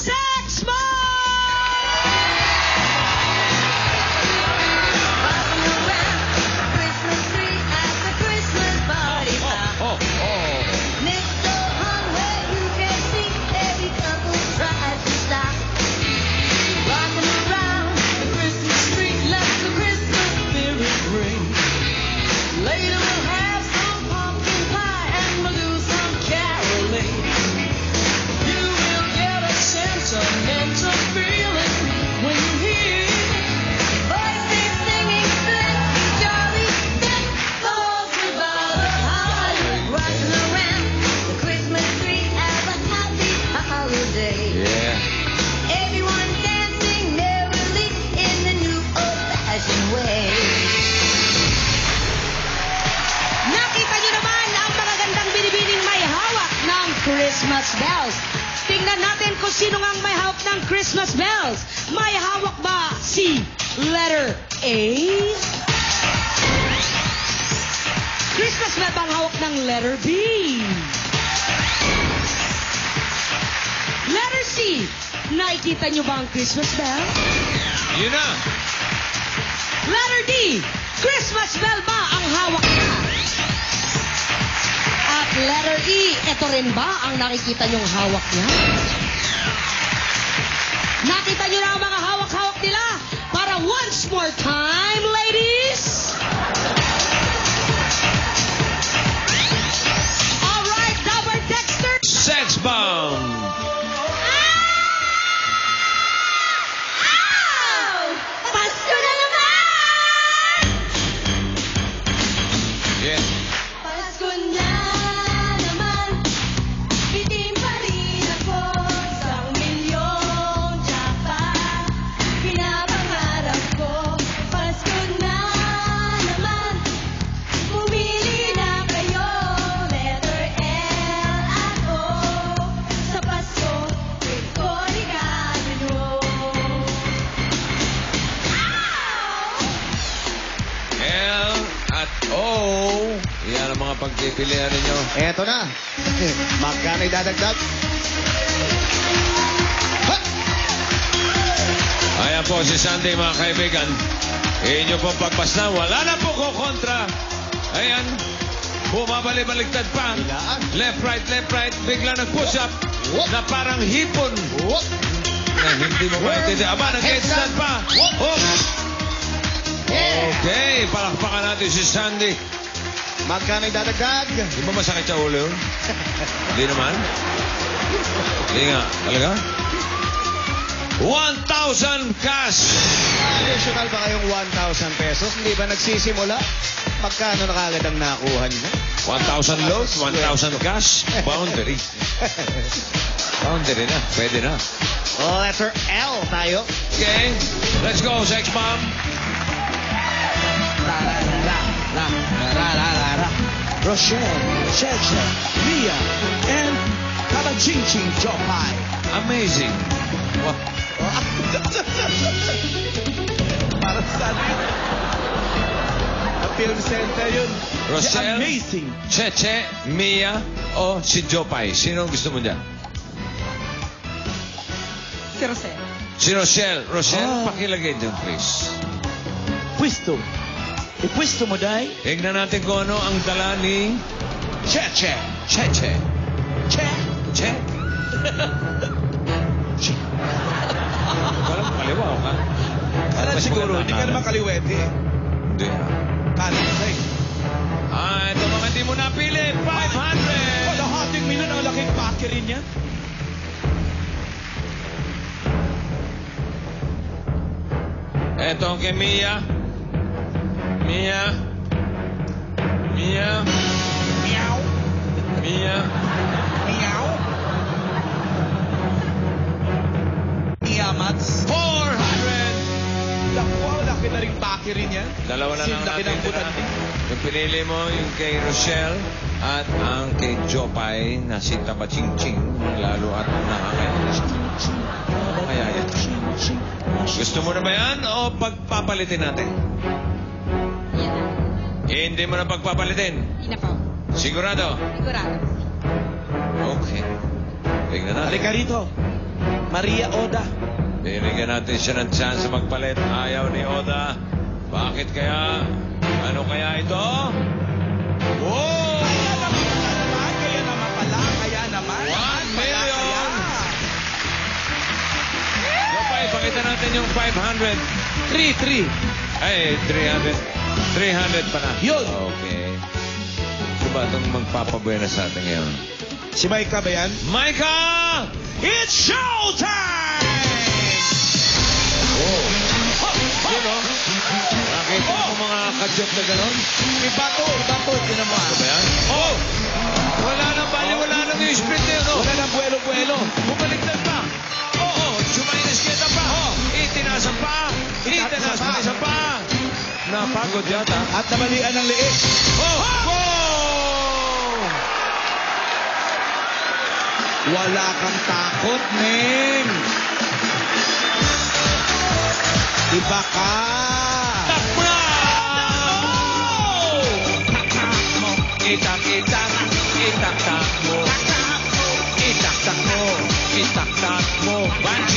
Sex Bomb! Christmas bells. Tingnan natin kung sino ngang may hawak ng Christmas bells. May hawak ba si letter A? Christmas bell bang hawak ng letter B? Letter C. Nakikita niyo ba ang Christmas bell? Yun na. Letter D. Christmas bell ba ang hawak niya? At letter E, ito rin ba ang nakikita niyong hawak niya? Nakita niyo na ang mga hawak-hawak nila? Para once more time, ladies! Alright, Dabber Dexter! Sex Bomb! Pasko na naman! Yeah. Pasko na! Yan ang mga pagpipilian ninyo. Eto na. Magkano idadagdag? Ayan po si Sandy, mga kaibigan. Inyo pong pagpasna. Wala na po ko kontra. Ayan. Bumabalik-baligtad pa. Left, right. Bigla nag-push up na parang hipon. Na hindi mo maintindihan. Aba, nag-headstand pa. Okay, palakpakan natin si Sandy. Magkano idadagdag? Di ba masakit sa ulo? Hindi naman. Hindi nga. Talaga? 1,000 cash! Additional ba kayong 1,000 pesos? Hindi ba nagsisimula? Magkano na kagad ang nakuha niyo? 1,000 loads, 1,000 cash. Boundary. Boundary na. Pwede na. Letter L tayo. Okay. Let's go, Sex Bomb. Rochelle, Cheche, Mia, and Kabaching Jopay. Amazing. Wow. Para saan yun? Ang film center yun. Rochelle, Amazing. Cheche, Mia, o si Jopay. Sino ang gusto mo dyan? Si Rosel. Si Rochelle. Rochelle, pakilagay dyan, please. Pwesto. Ipwesto mo, Day? Tingnan natin kung ano ang dala ni Cheche. Cheche. Che. Che. Walang kaliwa ka. Kala siguro, hindi ka naman kaliwete. Hindi. Kalisay. Ito mga hindi mo napili. 500! Kalahating milyon ang laking pakirin niya. Ito ang kay Mia. Mia. Mia. Meow. Mia. Meow. Mia Mats. 400! Naku, laki na rin pakirin niya. Dalawa na lang Laki natin. ng butante. Yung pinili mo, yung kay Rochelle at ang kay Jopay na si Tabaching-ching. Lalo at nakakaya. Kaya yan. Gusto mo na ba yan o pagpapalitin natin? Yan na. Hindi mo na pagpapalitin. Hindi na po. Sigurado? Sigurado. Okay. Tingnan natin. Halika rito. Maria Oda. Binigyan natin siya ng chance magpalit. Ayaw ni Oda. Bakit kaya? Ano kaya ito? Wow! Kaya naman pala. Kaya naman. 1 million! Kapay, pakita natin yung 500. 3. Ay, 300. 300 pa na. Yun. Okay. So ba itong magpapabuena sa atin ngayon? Si Micah ba yan? Micah! It's showtime! Oh. Yun o. Nakita mo mga ka-joke na gano'n? Iba to. Tinan mo. Ano ba yan? Oh! Wala nang bali, wala nang yung sprint na yun, oh. Wala ng buwelo-buwelo. Bumaliktad pa. Oo, sumayinas kita pa. Itinasan pa. Itinasan pa. Isa pa. Napagod yata. At nabalian ng liit. Oh! Oh! Wala kang takot, Neng. Iba ka. Takbo na! Itak-itak. Itak-tak mo. Itak-tak mo. Itak-tak mo. 1,